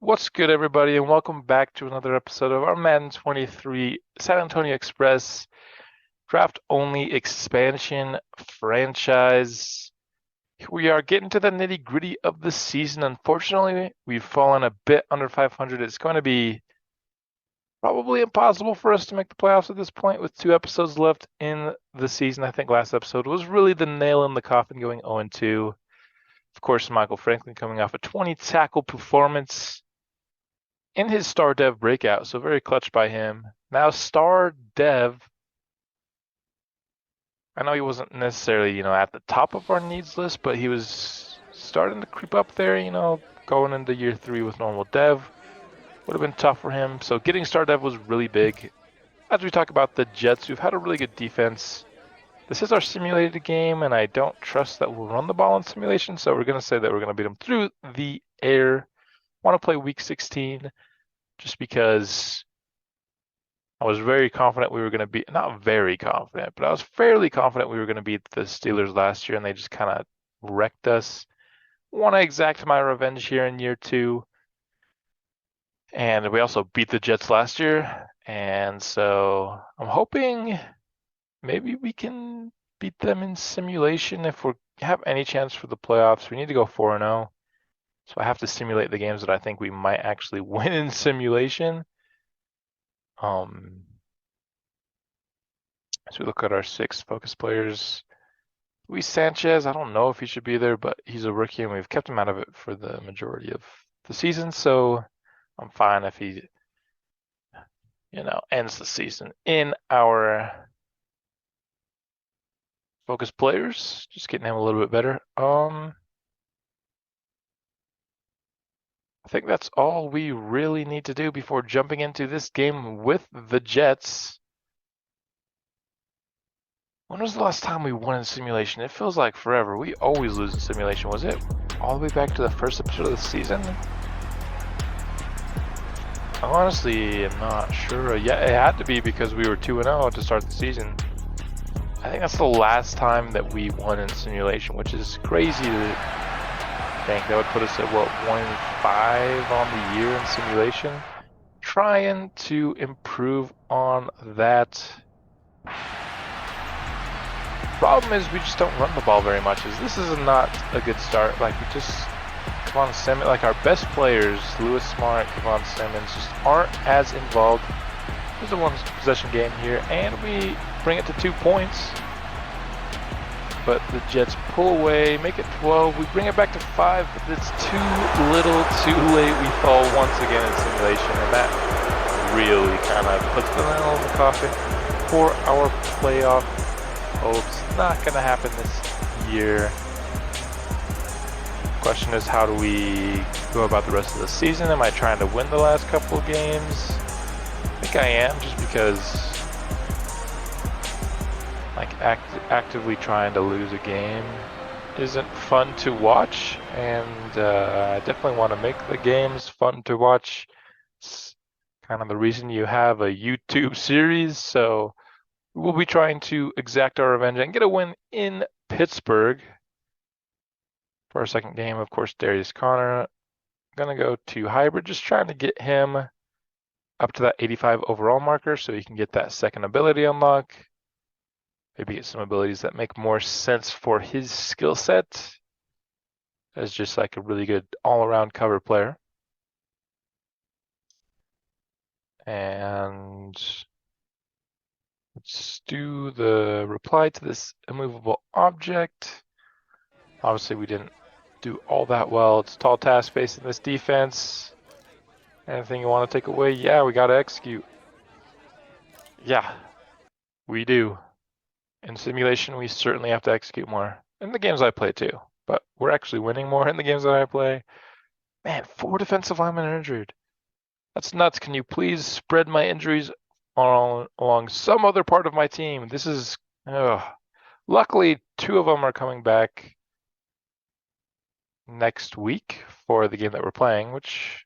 What's good, everybody, and welcome back to another episode of our Madden 23 San Antonio Express draft only expansion franchise. We are getting to the nitty gritty of the season. Unfortunately, we've fallen a bit under 500. It's going to be probably impossible for us to make the playoffs at this point with 2 episodes left in the season. I think last episode was really the nail in the coffin, going 0-2. Of course, Michael Franklin coming off a 20 tackle performance in his star dev breakout, so very clutch by him. Now star dev, I know he wasn't necessarily, at the top of our needs list, but he was starting to creep up there, going into year 3 with normal dev. Would have been tough for him. So getting star dev was really big. As we talk about the Jets, we've had a really good defense. This is our simulated game, and I don't trust that we'll run the ball in simulation, so we're going to say that we're going to beat them through the air. Want to play week 16 just because I was very confident we were going to beat, not very confident, but I was fairly confident we were going to beat the Steelers last year, and they just kind of wrecked us. Want to exact my revenge here in year 2. And we also beat the Jets last year. And so I'm hoping maybe we can beat them in simulation if we have any chance for the playoffs. We need to go 4-0. So I have to simulate the games that I think we might actually win in simulation. As we look at our 6 focus players, Luis Sanchez, I don't know if he should be there, but he's a rookie and we've kept him out of it for the majority of the season. So I'm fine if he, ends the season in our focus players. Just getting him a little bit better. I think that's all we really need to do before jumping into this game with the Jets. When was the last time we won in simulation? It feels like forever. We always lose in simulation. Was it all the way back to the first episode of the season? I honestly am not sure. Yeah, it had to be because we were 2-0 to start the season. I think that's the last time that we won in simulation, which is crazy to think. That would put us at, what, 1-5 on the year in simulation? Trying to improve on that. Problem is we just don't run the ball very much. This is not a good start. Like, we just, Kevon Simmons, like our best players, Lewis Smart, Kevon Simmons, just aren't as involved. There's a one possession game here, and we bring it to 2 points. But the Jets pull away, make it 12. We bring it back to 5, but it's too little, too late. We fall once again in simulation, and that really kind of puts the nail in the coffin for our playoff hopes. Not going to happen this year. Question is, how do we go about the rest of the season? Am I trying to win the last couple of games? I think I am, just because actively trying to lose a game isn't fun to watch, and I definitely want to make the games fun to watch. It's kind of the reason you have a YouTube series, so we'll be trying to exact our revenge and get a win in Pittsburgh. For our second game, of course, Darius Connor. I'm going to go to hybrid, just trying to get him up to that 85 overall marker so he can get that second ability unlock. Maybe get some abilities that make more sense for his skill set as just like a really good all-around cover player. And let's do the reply to this immovable object. Obviously, we didn't do all that well. It's a tall task facing this defense. Anything you want to take away? Yeah, we got to execute. Yeah, we do. In simulation, we certainly have to execute more. In the games I play too, but we're actually winning more in the games that I play. Man, 4 defensive linemen are injured. That's nuts. Can you please spread my injuries along some other part of my team? This is, luckily 2 of them are coming back next week for the game that we're playing, which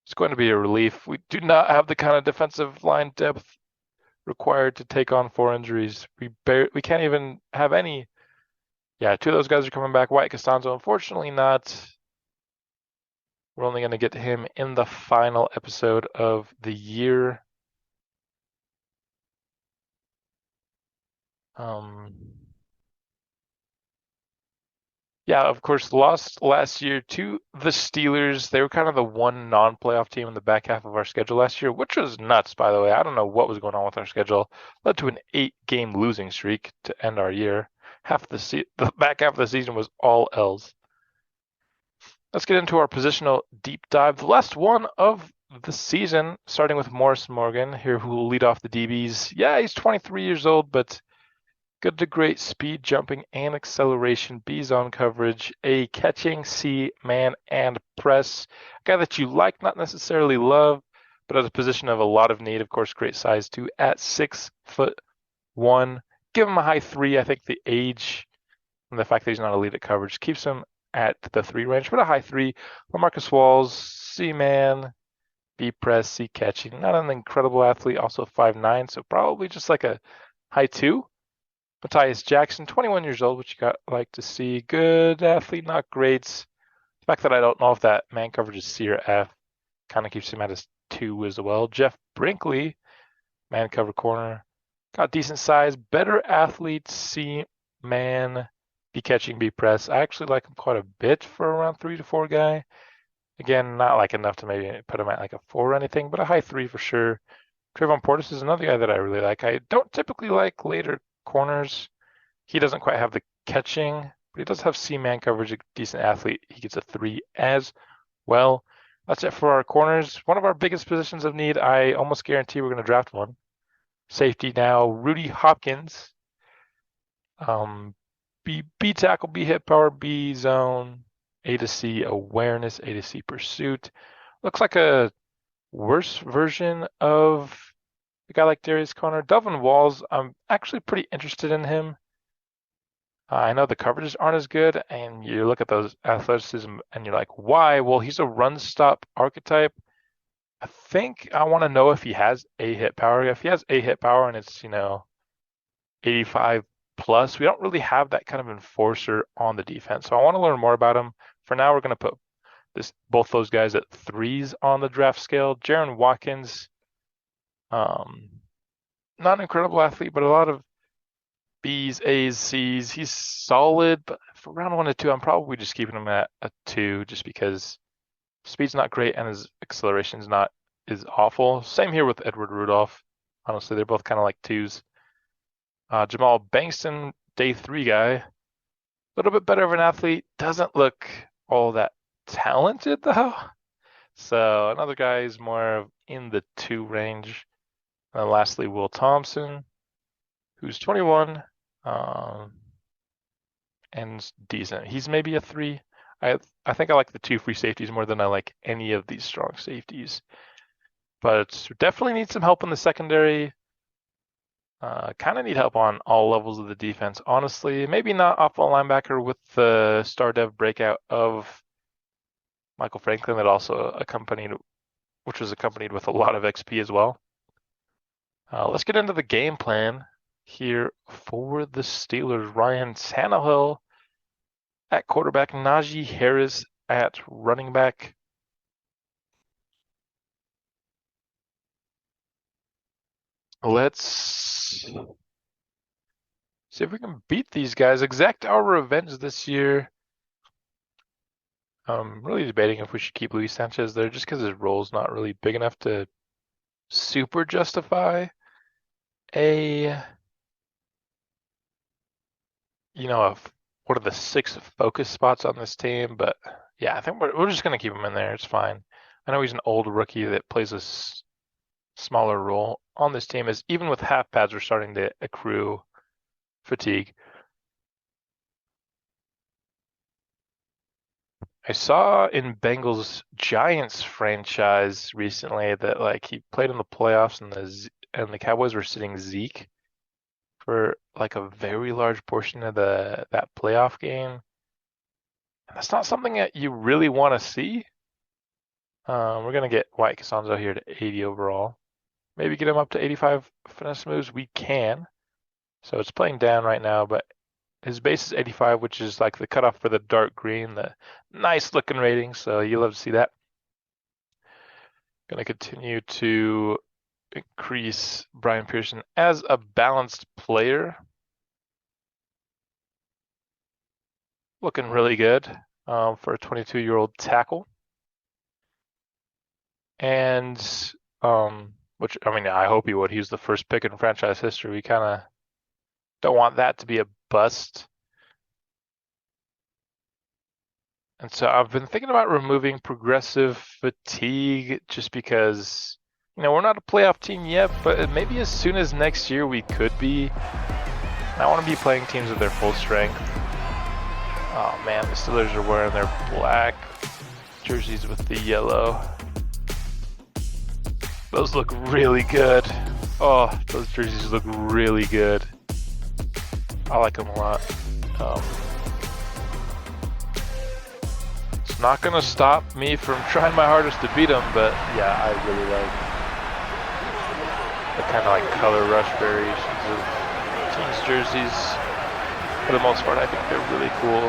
is going to be a relief. We do not have the kind of defensive line depth required to take on 4 injuries. We can't even have any. Yeah, 2 of those guys are coming back. White Costanzo, unfortunately not. We're only going to get to him in the final episode of the year. Yeah, of course, lost last year to the Steelers. They were kind of the one non-playoff team in the back half of our schedule last year, which was nuts, by the way. I don't know what was going on with our schedule. Led to an 8-game losing streak to end our year. The back half of the season was all L's. Let's get into our positional deep dive. The last one of the season, starting with Morris Morgan here, who will lead off the DBs. Yeah, he's 23 years old, but good to great speed, jumping, and acceleration. B zone coverage, A catching, C man and press. A guy that you like, not necessarily love, but at a position of a lot of need. Of course, great size too. At 6'1", give him a high 3. I think the age and the fact that he's not elite at coverage keeps him at the 3 range, but a high 3. LaMarcus Walls, C man, B press, C catching. Not an incredible athlete, also 5'9", so probably just like a high 2. Matthias Jackson, 21 years old, which you like to see. Good athlete, not great. The fact that I don't know if that man coverage is C or F kind of keeps him at his 2 as well. Jeff Brinkley, man cover corner. Got decent size, better athlete, C man, B catching, B press. I actually like him quite a bit for around 3 to 4 guy. Again, not like enough to maybe put him at like a 4 or anything, but a high 3 for sure. Trayvon Portis is another guy that I really like. I don't typically like later corners. He doesn't quite have the catching, but he does have C-man coverage, a decent athlete. He gets a 3 as well. That's it for our corners. One of our biggest positions of need. I almost guarantee we're going to draft one. Safety now, Rudy Hopkins. B tackle, B hit power, B zone, A to C awareness, A to C pursuit. Looks like a worse version of a guy like Darius Conner. Delvin Walls, I'm actually pretty interested in him. I know the coverages aren't as good, and you look at those athleticism and you're like, why? Well, he's a run stop archetype. I think I want to know if he has a hit power. If he has a hit power and it's, 85 plus, we don't really have that kind of enforcer on the defense. So I want to learn more about him. For now, we're going to put both those guys at 3s on the draft scale. Jaron Watkins, not an incredible athlete, but a lot of B's, A's, C's. He's solid, but for round 1 to 2, I'm probably just keeping him at a 2 just because speed's not great and his acceleration is awful. Same here with Edward Rudolph. Honestly, they're both kind of like 2s. Jamal Bankston, day 3 guy. A little bit better of an athlete. Doesn't look all that talented though. So another guy is more in the 2 range. And lastly, Will Thompson, who's 21 and decent. He's maybe a 3. I think I like the 2 free safeties more than I like any of these strong safeties. But definitely need some help in the secondary. Kind of need help on all levels of the defense, honestly. Maybe not off-ball linebacker with the star dev breakout of Michael Franklin that also which was accompanied with a lot of XP as well. Let's get into the game plan here for the Steelers. Ryan Tannehill at quarterback, Najee Harris at running back. Let's see if we can beat these guys. Exact our revenge this year. I'm really debating if we should keep Luis Sanchez there just because his role's not really big enough to super justify what are the 6 focus spots on this team. But yeah, I think we're just going to keep him in there. It's fine. I know he's an old rookie that plays a smaller role on this team, as even with half pads, we're starting to accrue fatigue. I saw in Bengals Giants franchise recently that like he played in the playoffs and the Cowboys were sitting Zeke for like a very large portion of that playoff game. And that's not something that you really want to see. We're gonna get White Costanzo here to 80 overall. Maybe get him up to 85 finesse moves. We can. So it's playing down right now, but his base is 85, which is like the cutoff for the dark green, the nice looking rating. So you love to see that. Going to continue to increase Brian Pearson as a balanced player. Looking really good for a 22-year-old tackle. And, which, I mean, I hope he would. He was the first pick in franchise history. We kind of don't want that to be a bust. And so I've been thinking about removing progressive fatigue just because, we're not a playoff team yet, but maybe as soon as next year we could be. I want to be playing teams at their full strength. Oh man, the Steelers are wearing their black jerseys with the yellow. Those look really good. Oh, those jerseys look really good. I like them a lot. It's not gonna stop me from trying my hardest to beat them, but yeah, I really like the kind of like color rush variations of teams' jerseys. For the most part, I think they're really cool.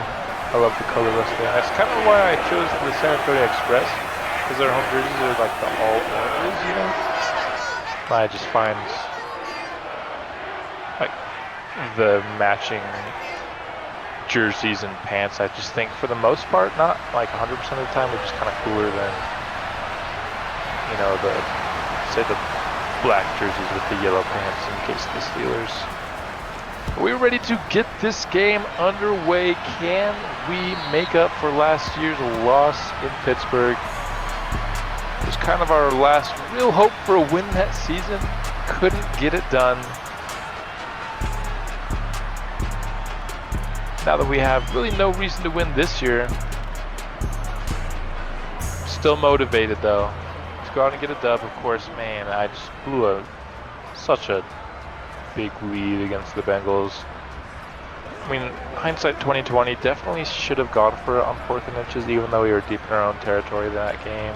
I love the color rush thing. That's kind of why I chose the San Antonio Express, because their home jerseys are like the all oranges, I just find like the matching jerseys and pants, I just think for the most part, not like 100% of the time, are just kind of cooler than, the black jerseys with the yellow pants in case of the Steelers. Are we ready to get this game underway? Can we make up for last year's loss in Pittsburgh? It was kind of our last real hope for a win that season. Couldn't get it done. Now that we have really no reason to win this year, still motivated though. Let's go out and get a dub, of course. Man, I just blew such a big lead against the Bengals. I mean, hindsight 2020, definitely should have gone for it on 4th and inches, even though we were deep in our own territory that game.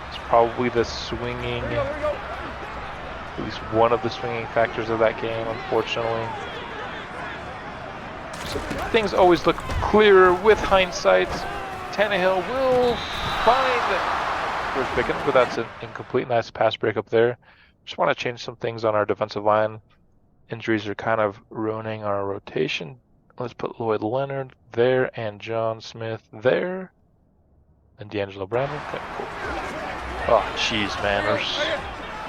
It's probably the swinging, at least one of the swinging factors of that game, unfortunately. So things always look clearer with hindsight. Tannehill will find George Pickens, but that's an incomplete. Nice pass break up there. Just want to change some things on our defensive line. Injuries are kind of ruining our rotation. Let's put Lloyd Leonard there and John Smith there. And D'Angelo Brandon. Okay, cool. Oh, jeez, man.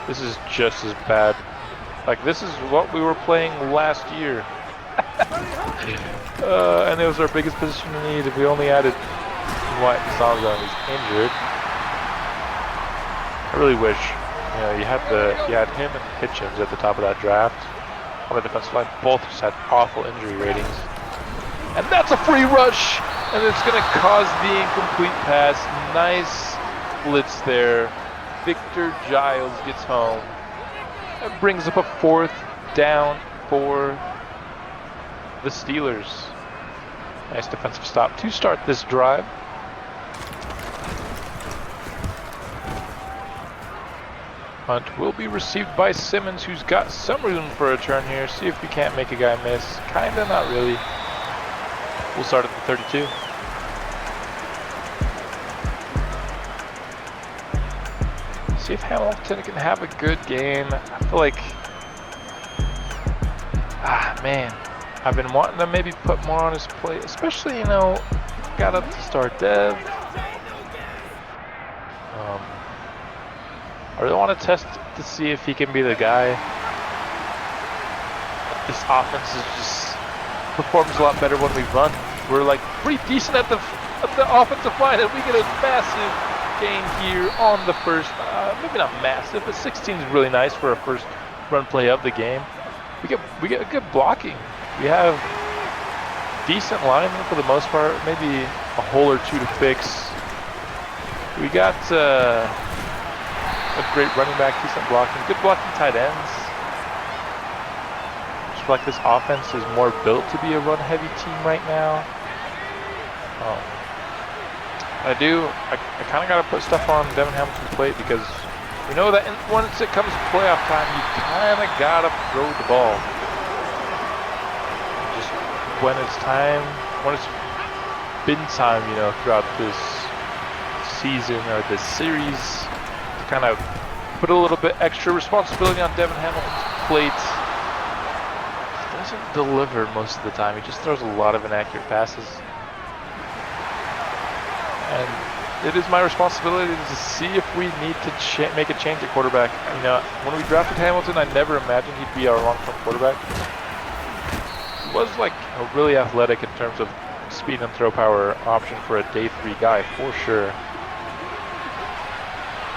This is just as bad. Like, this is what we were playing last year. And it was our biggest position of need. If we only added White and Sonzon, who's injured. I really wish, you had him and Hitchens at the top of that draft. On the defensive line, both just had awful injury ratings. And that's a free rush! And it's going to cause the incomplete pass. Nice blitz there. Victor Giles gets home. That brings up a 4th down for the Steelers. Nice defensive stop to start this drive. Punt will be received by Simmons, who's got some room for a turn here. See if we can't make a guy miss. Kinda, not really. We'll start at the 32. See if Hamilton can have a good game. I feel like, man, I've been wanting to maybe put more on his plate, especially, got up to start Dev. I really want to test to see if he can be the guy. This offense performs a lot better when we run. We're like pretty decent at the offensive line, and we get a massive gain here on the first. Maybe not massive, but 16 is really nice for a first run play of the game. We get a good blocking. We have decent linemen for the most part. Maybe a hole or two to fix. We got a great running back, decent blocking, good blocking tight ends. Just feel like this offense is more built to be a run-heavy team right now. I kind of got to put stuff on Devin Hamilton's plate because we know that once it comes to playoff time, you kind of got to throw the ball. Just when it's been time, throughout this season or this series, to kind of put a little bit extra responsibility on Devin Hamilton's plate. He doesn't deliver most of the time. He just throws a lot of inaccurate passes. And it is my responsibility to see if we need to make a change at quarterback. You know, when we drafted Hamilton, I never imagined he'd be our long-term quarterback. He was like really athletic in terms of speed and throw power option for a day 3 guy, for sure.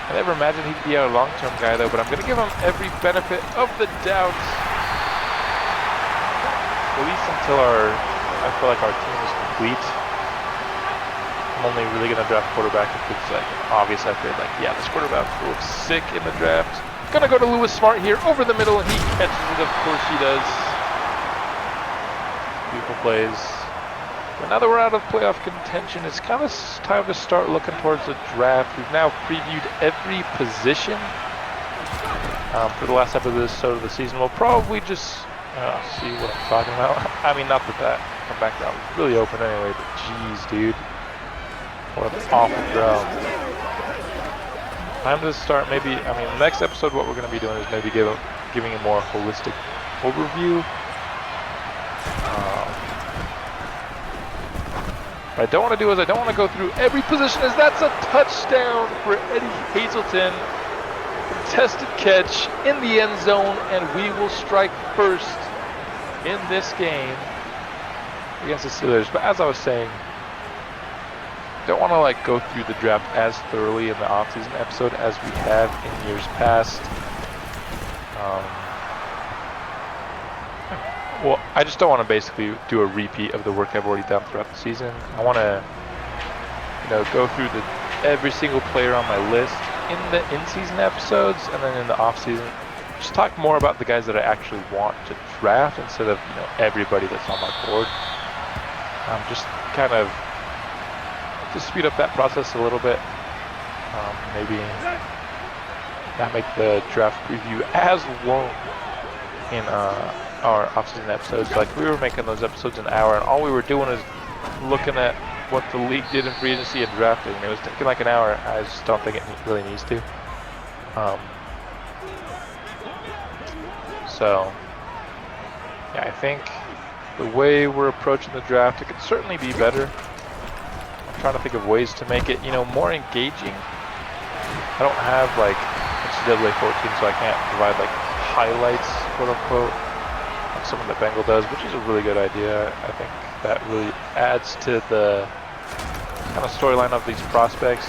I never imagined he'd be our long-term guy though, but I'm going to give him every benefit of the doubt. At least until I feel like our team is complete. I'm only really going to draft quarterback if it's like obvious. I feel like, yeah, this quarterback looks sick in the draft. Gonna go to Lewis Smart here over the middle, and he catches it. Of course he does. Beautiful plays. But now that we're out of playoff contention, it's kind of time to start looking towards the draft. We've now previewed every position for the last episode of the season. We'll probably just see what I'm talking about. I mean, not that my background is really open anyway, but jeez, dude. What an awful throw. Time to start maybe, I mean, next episode what we're going to be doing is maybe giving a more holistic overview. What I don't want to do is I don't want to go through every position, as that's a touchdown for Eddie Hazelton. Contested catch in the end zone, and we will strike first in this game against the Steelers. But as I was saying, don't want to like go through the draft as thoroughly in the offseason episode as we have in years past. Well, I just don't want to basically do a repeat of the work I've already done throughout the season. I want to, you know, go through every single player on my list in the in-season episodes, and then in the off-season, just talk more about the guys that I actually want to draft instead of, you know, everybody that's on my board. Just kind of to speed up that process a little bit. Maybe not make the draft preview as long in our off-season episodes. Like, we were making those episodes an hour, and all we were doing is looking at what the league did in free agency and drafting. It was taking like an hour. I just don't think it really needs to. So, yeah, I think the way we're approaching the draft, it could certainly be better. I'm trying to think of ways to make it, you know, more engaging. I don't have like NCAA 14, so I can't provide like highlights, quote unquote, like someone that Bengal does, which is a really good idea. I think that really adds to the kind of storyline of these prospects.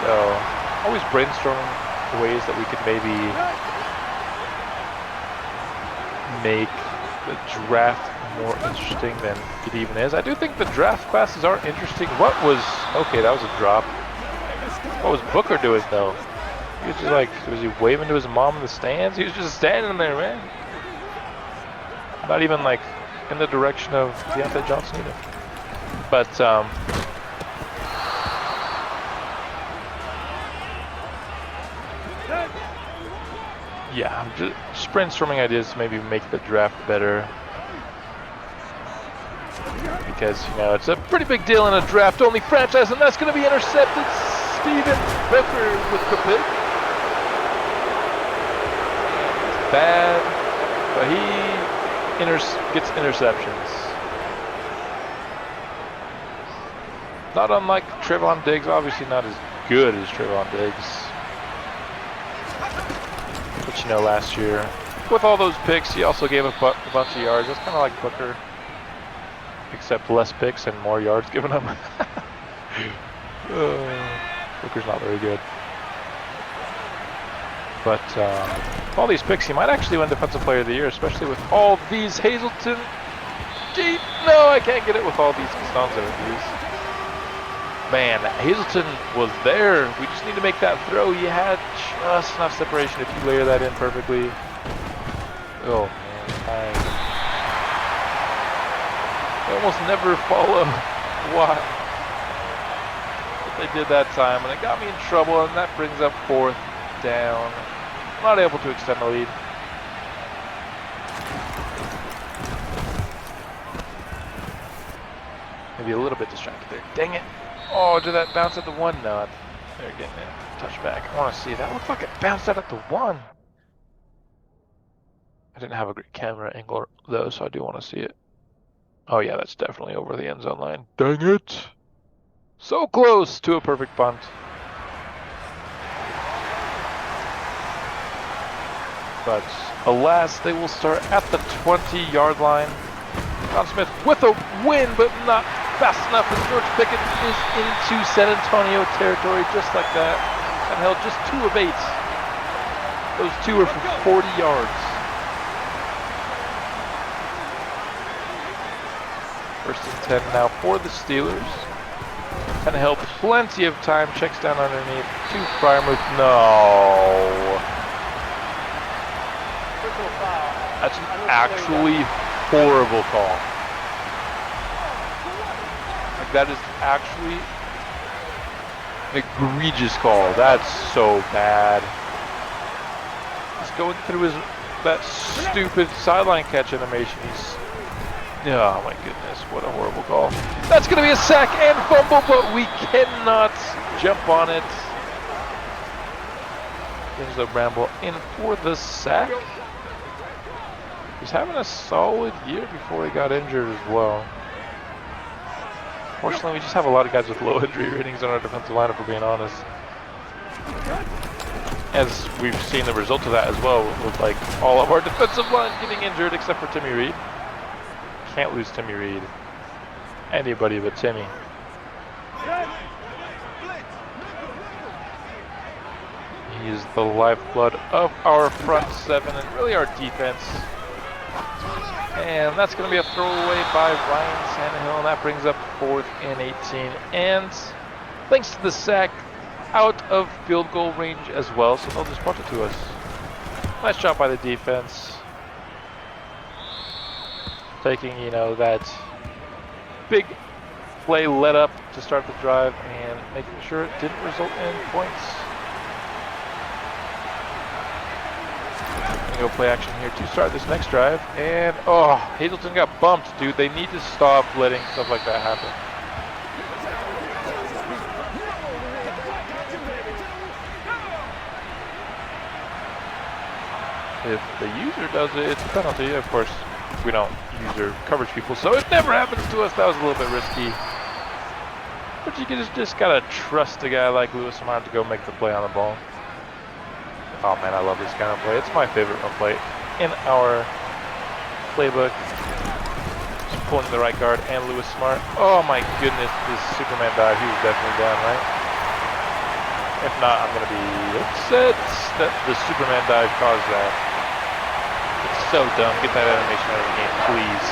So, always brainstorming ways that we could maybe make the draft more interesting than it even is. I do think the draft classes are interesting. Okay, that was a drop. What was Booker doing though? He was just like, was he waving to his mom in the stands? He was just standing there, man. Not even like in the direction of Deontay Johnson either. But yeah, I'm just brainstorming ideas to maybe make the draft better. Because, you know, it's a pretty big deal in a draft-only franchise, and that's going to be intercepted. Steven Booker with the pick. It's bad, but he gets interceptions. Not unlike Trevon Diggs, obviously not as good as Trevon Diggs. But, you know, last year, with all those picks, he also gave up a bunch of yards. That's kind of like Booker. Except less picks and more yards given him. Booker's not very good. But all these picks, he might actually win Defensive Player of the Year, especially with all these Hazelton. No, I can't get it with all these Costanza reviews. Man, Hazelton was there. We just need to make that throw. He had just enough separation if you layer that in perfectly. Oh, man. They almost never follow. Why? But they did that time, and it got me in trouble, and that brings up 4th down. Not able to extend the lead. Maybe a little bit distracted there. Dang it. Oh, did that bounce at the 1? No, they're getting it. Touchback. I want to see that. Looks like it bounced out at the 1. I didn't have a great camera angle though, so I do want to see it. Oh yeah, that's definitely over the end zone line. Dang it! So close to a perfect punt. But alas, they will start at the 20-yard line. John Smith with a win, but not fast enough, and George Pickett is into San Antonio territory just like that, and held just 2 of 8. Those 2 are for 40 yards. First and 10 now for the Steelers. And held plenty of time, checks down underneath to Fryermuth. No. That's an actually horrible call. Like, that is actually an egregious call. That's so bad. He's going through that stupid sideline catch animation. Oh my goodness, what a horrible call. That's going to be a sack and fumble, but we cannot jump on it. Enzo Bramble in for the sack. He's having a solid year before he got injured as well. Fortunately, we just have a lot of guys with low injury ratings on our defensive line, if we're being honest. As we've seen the result of that as well, with like all of our defensive line getting injured except for Timmy Reed. Can't lose Timmy Reed. Anybody but Timmy. He is the lifeblood of our front 7 and really our defense. And that's going to be a throwaway by Ryan Tannehill, and that brings up 4th and 18. And thanks to the sack, out of field goal range as well, so they'll just punt it to us. Nice job by the defense. Taking, you know, that big play let up to start the drive and making sure it didn't result in points. Go play action here to start this next drive, and oh, Hazleton got bumped, dude. They need to stop letting stuff like that happen. If the user does it, it's a penalty. Of course, we don't user coverage people, so it never happens to us. That was a little bit risky. But you just gotta trust a guy like Lewis Smart to go make the play on the ball. Oh man, I love this kind of play. It's my favorite run play in our playbook. Just pulling the right guard and Lewis Smart. Oh my goodness, this Superman dive. He was definitely down, right? If not, I'm gonna be upset that the Superman dive caused that. It's so dumb. Get that animation out of the game, please.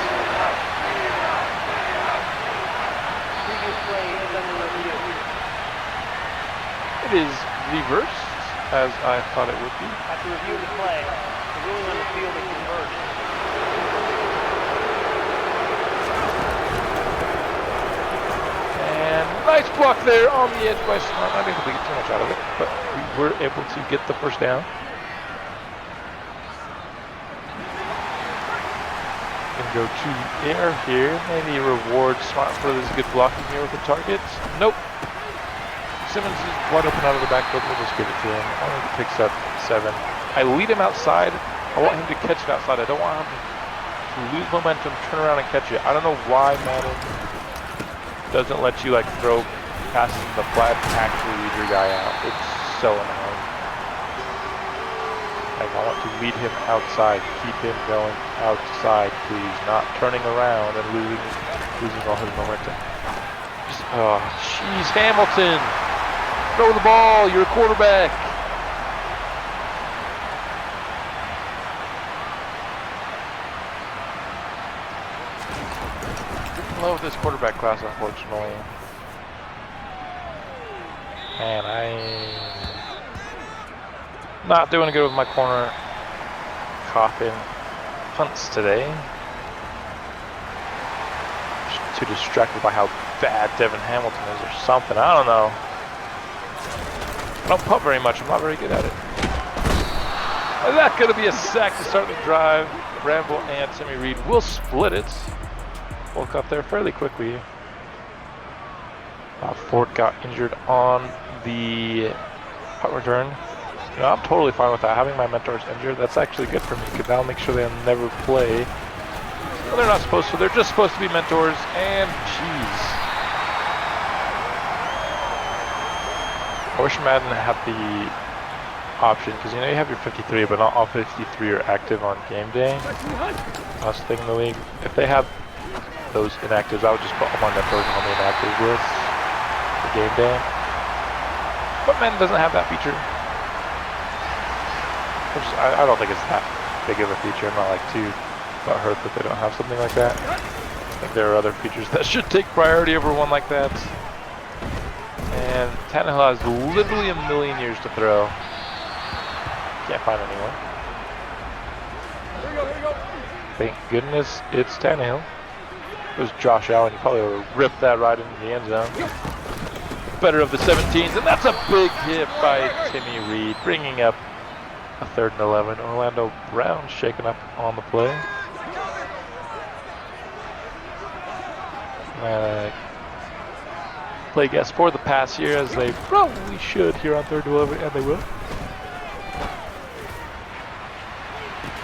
It is reversed, as I thought it would be. After reviewing the play, the ruling on the field is reversed. And nice block there on the edge by Smart. Not able to get too much out of it, but we were able to get the first down. Gonna go to air here. Maybe reward Smart for this good blocking here with the target. Nope. Simmons is wide open out of the backfield. We'll just give it to him. Only picks up 7. I lead him outside. I want him to catch it outside. I don't want him to lose momentum, turn around and catch it. I don't know why Madden doesn't let you like throw passes in the flat and actually lead your guy out. It's so annoying. Like, I want to lead him outside. Keep him going outside, please. Not turning around and losing all his momentum. Just, oh, jeez, Hamilton. Throw the ball, you're a quarterback. Love this quarterback class, unfortunately. And I'm not doing good with my corner coffin punts today. Just too distracted by how bad Devin Hamilton is or something. I don't know. I don't punt very much. I'm not very good at it. Is that going to be a sack to start the drive? Bramble and Timmy Reed will split it. Woke up there fairly quickly. Ford got injured on the punt return. You know, I'm totally fine with that. Having my mentors injured, that's actually good for me because that'll make sure they'll never play. Well, they're not supposed to. They're just supposed to be mentors. And jeez, I wish Madden had the option because you know you have your 53, but not all 53 are active on game day. Last thing in the league, if they have those inactives, I would just put all my mentors on the inactive list for game day. But Madden doesn't have that feature. I don't think it's that big of a feature. I'm not like too butthurt that they don't have something like that. I think there are other features that should take priority over one like that. And Tannehill has literally a million years to throw. Can't find anyone. Thank goodness it's Tannehill. If it was Josh Allen, he probably would have ripped that right into the end zone. Better of the 17s, and that's a big hit by Timmy Reed, bringing up a 3rd and 11. Orlando Brown shaken up on the play. Play guess for the pass here, as they probably should here on 3rd and 11, and they will.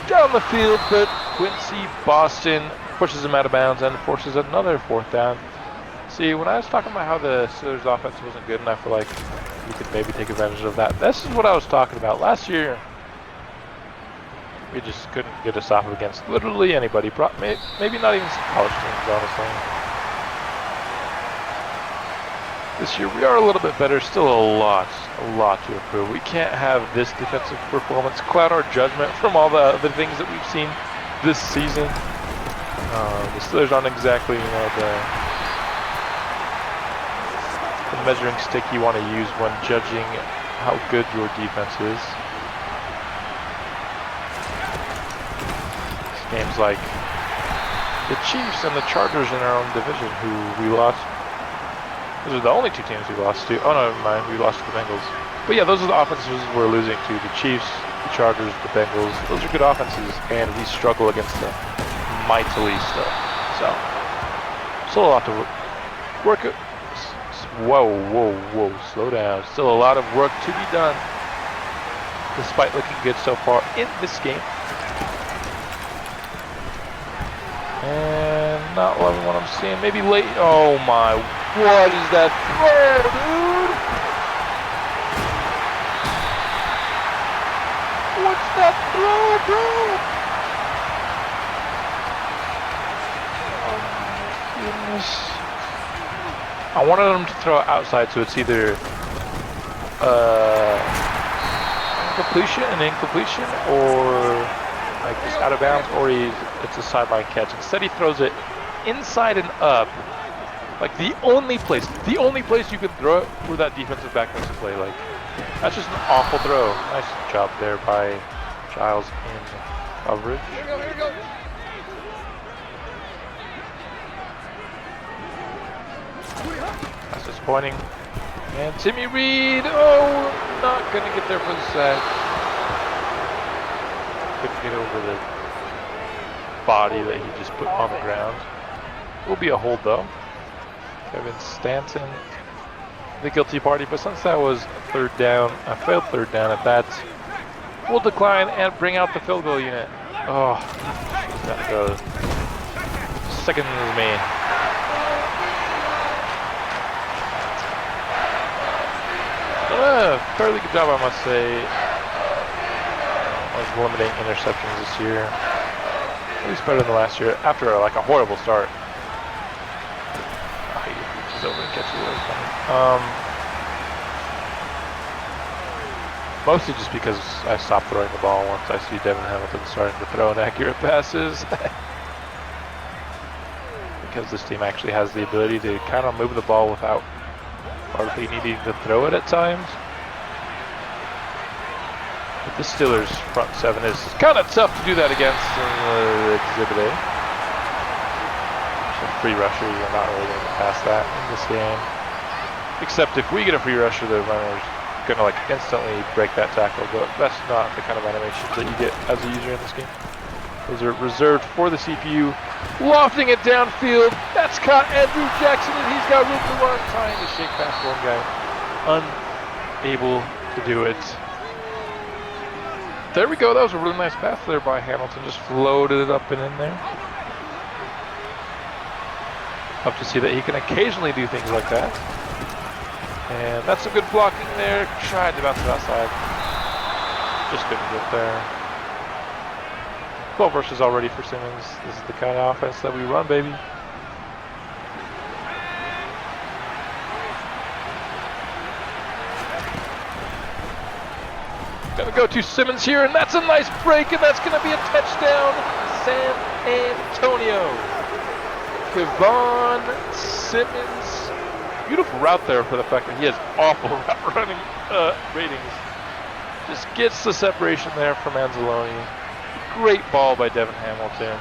Down the field, but Quincy Boston pushes him out of bounds and forces another 4th down. See, when I was talking about how the Steelers' offense wasn't good enough, for like you could maybe take advantage of that. This is what I was talking about. Last year, we just couldn't get a stop against literally anybody. Maybe not even some college teams, honestly. This year we are a little bit better. Still a lot to improve. We can't have this defensive performance cloud our judgment from all the other things that we've seen this season. The Steelers aren't exactly, you know, the measuring stick you want to use when judging how good your defense is. Games like the Chiefs and the Chargers in our own division, who we lost. Those are the only 2 teams we lost to. Oh no, never mind, we lost to the Bengals. But yeah, those are the offenses we're losing to. The Chiefs, the Chargers, the Bengals. Those are good offenses, and we struggle against them mightily still. So, still a lot to work. Whoa, slow down. Still a lot of work to be done, despite looking good so far in this game. And not loving what I'm seeing. Maybe late. Oh my, what is that throw, dude? What's that throw, bro? Oh my goodness. I wanted him to throw it outside, so it's either an incompletion, or like just out of bounds, or it's a sideline catch. Instead, he throws it inside and up. Like the only place you could throw it where that defensive back makes a play. Like, that's just an awful throw. Nice job there by Giles in coverage. Here we go. That's disappointing. And Timmy Reed, oh, not gonna get there for the sack. Couldn't get over the body that he just put on the ground. Will be a hold though. Kevin Stanton, the guilty party, but since that was a 3rd down, a failed 3rd down at that, we'll decline and bring out the field goal unit. Oh, that goes. Second is me. Fairly good job, I must say, of limiting interceptions this year. At least better than last year, after like a horrible start. Oh, he reaches over and catches it. Mostly just because I stopped throwing the ball once I see Devin Hamilton starting to throw inaccurate passes. Because this team actually has the ability to kind of move the ball without hardly needing to throw it at times. But the Steelers' front 7 is kind of tough to do that against Exhibit A. So free rushers are not really going to pass that in this game. Except if we get a free rusher, the runner's going to like instantly break that tackle. But that's not the kind of animations that you get as a user in this game. Those are reserved for the CPU. Lofting it downfield. That's caught Andrew Jackson, and he's got room to run. Trying to shake past one guy. Unable to do it. There we go. That was a really nice pass there by Hamilton. Just floated it up and in there. Up to see that he can occasionally do things like that. And that's some good blocking there. Tried to bounce it outside. Just couldn't get there. 12 rushes already for Simmons. This is the kind of offense that we run, baby. Gonna go to Simmons here, and that's a nice break, and that's gonna be a touchdown, San Antonio. Kevon Simmons. Beautiful route there for the fact that he has awful route running ratings. Just gets the separation there from Anzalone. Great ball by Devin Hamilton.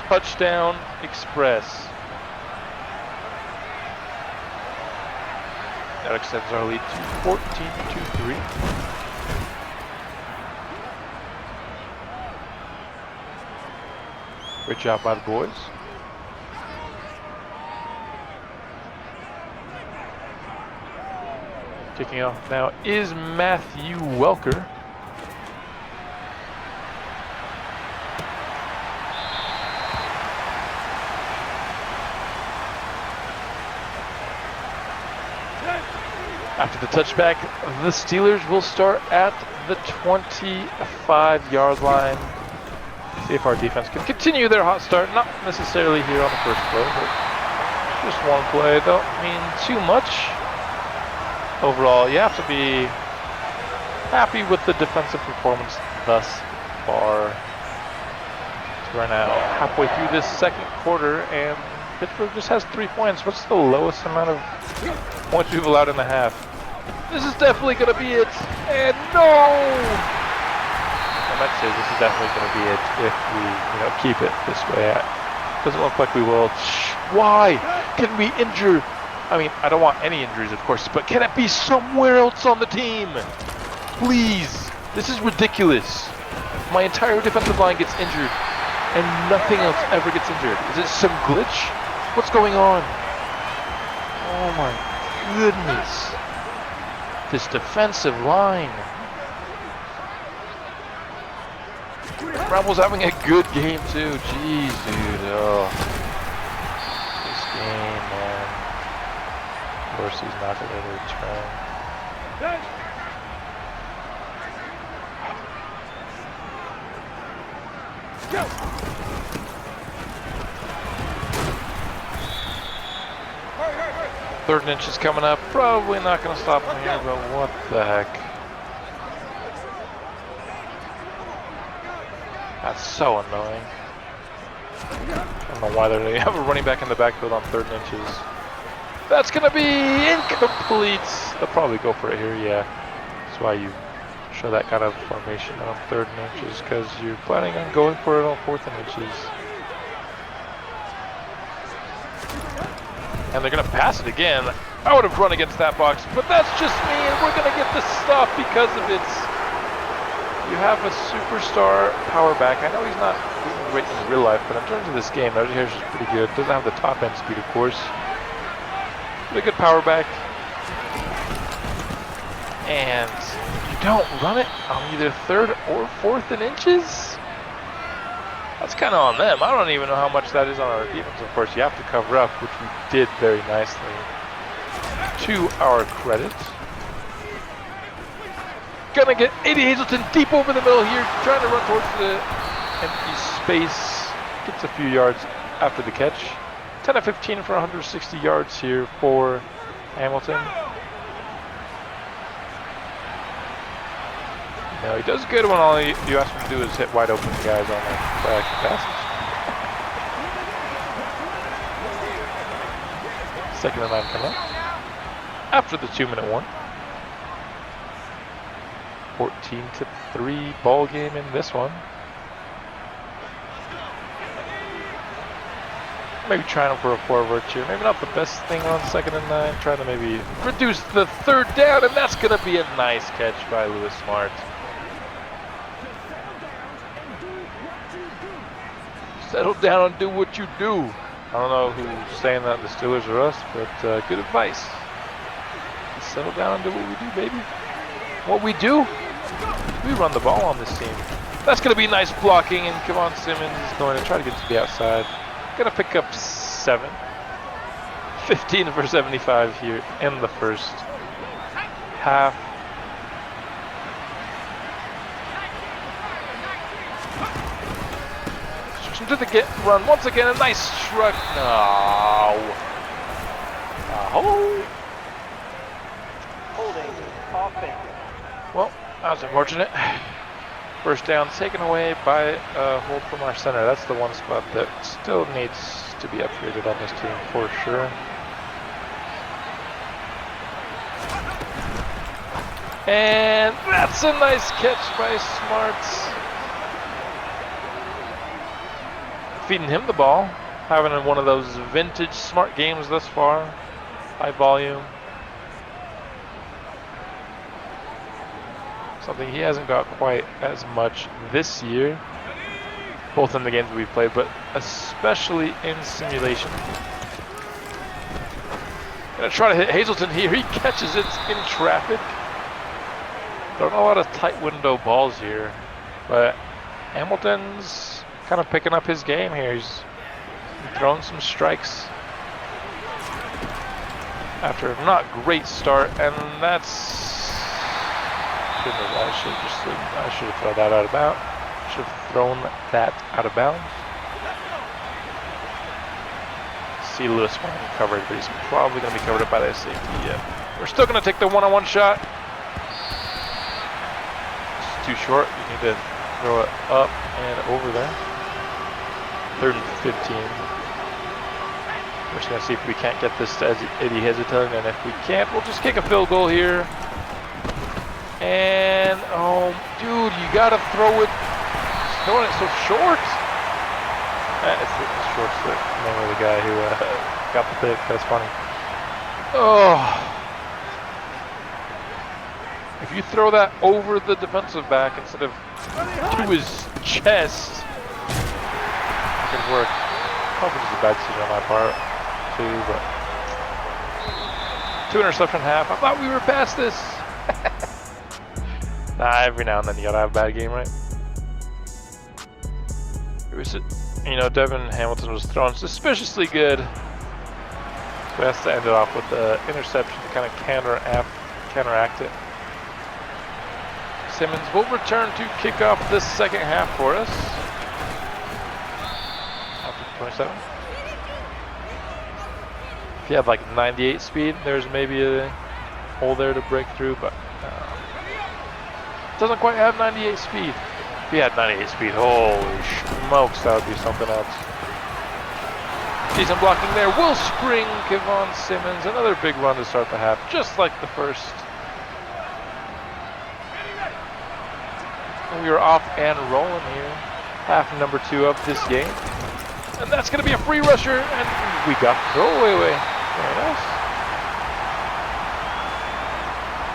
Touchdown Express. That extends our lead to 14-3. Great job by the boys. Kicking off now is Matthew Welker. After the touchback, the Steelers will start at the 25-yard line. See if our defense can continue their hot start. Not necessarily here on the first play, but just one play. Don't mean too much. Overall, you have to be happy with the defensive performance thus far. So we're now halfway through this second quarter, and Pittsburgh just has 3 points. What's the lowest amount of points we've allowed in the half? This is definitely going to be it. And no! I might say this is definitely going to be it if we, keep it this way. Doesn't look like we will. Why? Can we injure? I mean, I don't want any injuries, of course, but can it be somewhere else on the team? Please. This is ridiculous. My entire defensive line gets injured, and nothing else ever gets injured. Is it some glitch? What's going on? Oh my goodness. This defensive line. Rumble's having a good game too. Jeez, dude. Oh. This game, man. Of course, he's not going to return. Go. 3rd and inch is coming up. Probably not going to stop him here, but what the heck? That's so annoying. I don't know why they have a running back in the backfield on 3rd and inches. That's going to be incomplete. They'll probably go for it here, yeah. That's why you show that kind of formation on 3rd and inches, because you're planning on going for it on 4th and inches. And they're going to pass it again. I would have run against that box, but that's just me, and we're going to get the stop because of it. You have a superstar power back. I know he's not great in real life, but in terms of this game, Najee Harris is pretty good. Doesn't have the top end speed, of course. But a good power back. And you don't run it on either 3rd or 4th and inches? That's kind of on them. I don't even know how much that is on our defense. Of course, you have to cover up, which we did very nicely. To our credit. Gonna get A.D. Hazelton deep over the middle here, trying to run towards the empty space. Gets a few yards after the catch. 10 of 15 for 160 yards here for Hamilton. Now he does good when all you ask him to do is hit wide open guys on the back passes. 2nd and 9 coming up. After the 2-minute one. 14-3 ball game in this one. Maybe trying for a forward here. Maybe not the best thing on 2nd and 9. Trying to maybe reduce the 3rd down, and that's going to be a nice catch by Lewis Smart. Settle down and do what you do. I don't know who's saying that, the Steelers or us, but good advice. Settle down and do what we do, baby. What we do? We run the ball on this team. That's going to be nice blocking, and Kevon Simmons is going to try to get to the outside. Going to pick up 7. 15 for 75 here in the first half. To the get run once again, a nice shrug. No. Holding offense. Well, that was unfortunate. First down taken away by a hold from our center. That's the one spot that still needs to be upgraded on this team for sure. And that's a nice catch by Smarts. Feeding him the ball, having one of those vintage Smart games thus far, high volume. Something he hasn't got quite as much this year, both in the games we've played, but especially in simulation. Gonna try to hit Hazelton here, he catches it in traffic. There aren't a lot of tight window balls here, but Hamilton's kind of picking up his game here. He's throwing some strikes after a not great start, and that's I should have thrown that out of bounds. Should have thrown that out of bounds. See Lewis Manning covered, but he's probably going to be covered up by that safety. Yeah, we're still going to take the one-on-one shot. It's too short. You need to throw it up and over there. 3rd and 15. We're just going to see if we can't get this to Eddie Hazelton, and if we can't, we'll just kick a field goal here. And, oh, dude, you got to throw it. Throwing it so short. It's Short's the name of the guy who got the pick. That's funny. Oh. If you throw that over the defensive back instead of to his chest, work. Probably just a bad decision on my part too, but 2 interception half. I thought we were past this. Nah, every now and then you gotta have a bad game, right? It was, Devin Hamilton was throwing suspiciously good. So we have to end it off with the interception to kind of counteract it. Simmons will return to kick off this second half for us. 27. If you have like 98 speed, there's maybe a hole there to break through, but doesn't quite have 98 speed. If he had 98 speed, holy smokes, that would be something else. Decent blocking there. Will spring Kevon Simmons. Another big run to start the half, just like the first. And we are off and rolling here. Half number 2 of this game. And that's going to be a free rusher, and we got throwaway. Very nice.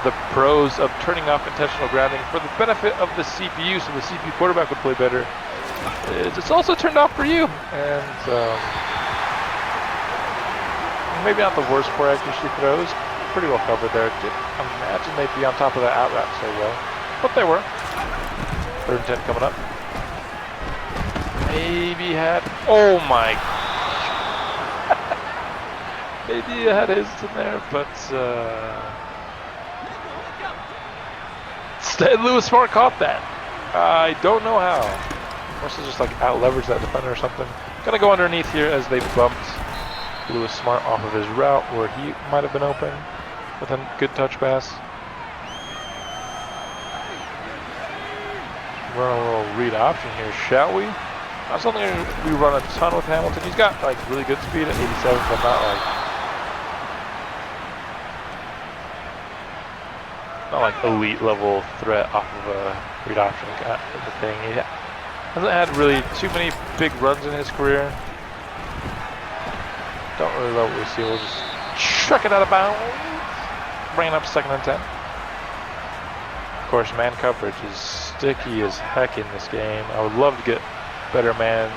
The pros of turning off intentional grounding for the benefit of the CPU, so the CPU quarterback would play better, is it's also turned off for you. And maybe not the worst for accuracy throws. Pretty well covered there. Didn't imagine they'd be on top of that out route so well, but they were. 3rd and 10 coming up. Maybe had, oh my, maybe you had his in there, but instead Lewis Smart caught that. I don't know how. Must have just like out leveraged that defender or something. Gonna go underneath here as they bumped Lewis Smart off of his route where he might have been open with a good touch pass. Run a little read option here, shall we? Not something we run a ton with Hamilton. He's got like really good speed at 87, but not like elite level threat off of a read option kind of thing. He hasn't had really too many big runs in his career. Don't really love what we see. We'll just chuck it out of bounds. Bring it up 2nd and 10. Of course, man coverage is sticky as heck in this game. I would love to get better man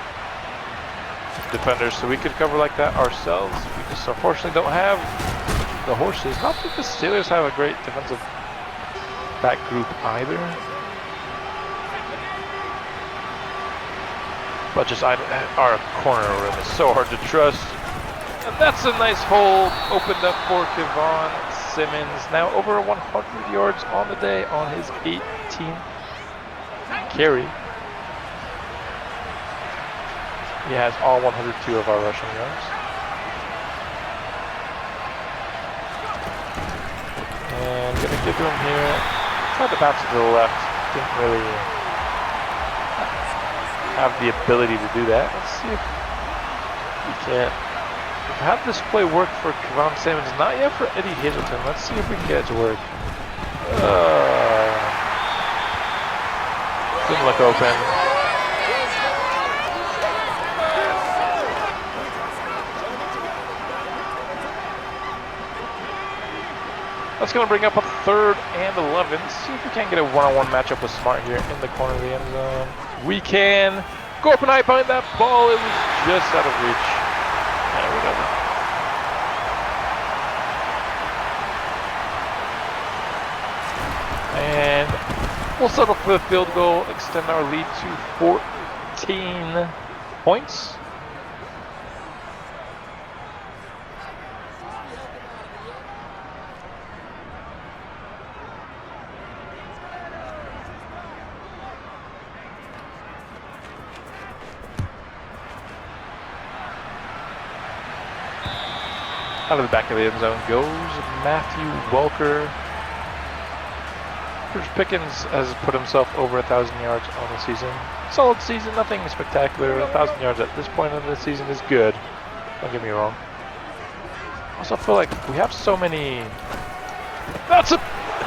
defenders, so we could cover like that ourselves. We just unfortunately don't have the horses. Not that the Steelers have a great defensive back group either. But just our corner room is so hard to trust. And that's a nice hole opened up for Kevon Simmons. Now over 100 yards on the day on his 18th carry. He has all 102 of our rushing yards. And gonna give to him here. Tried to bounce it to the left. Didn't really have the ability to do that. Let's see if we can. We've had this play work for Kevon Simmons, not yet for Eddie Hazelton. Let's see if we can get it to work. Didn't look open. That's going to bring up a 3rd and 11. Let's see if we can get a one-on-one matchup with Smart here in the corner of the end zone. We can go up and high behind that ball. It was just out of reach. Whatever. And we'll settle for the field goal, extend our lead to 14 points. Out of the back of the end zone goes Matthew Welker. George Pickens has put himself over 1,000 yards on the season. Solid season, nothing spectacular. 1,000 yards at this point of the season is good. Don't get me wrong. I also feel like we have so many. That's a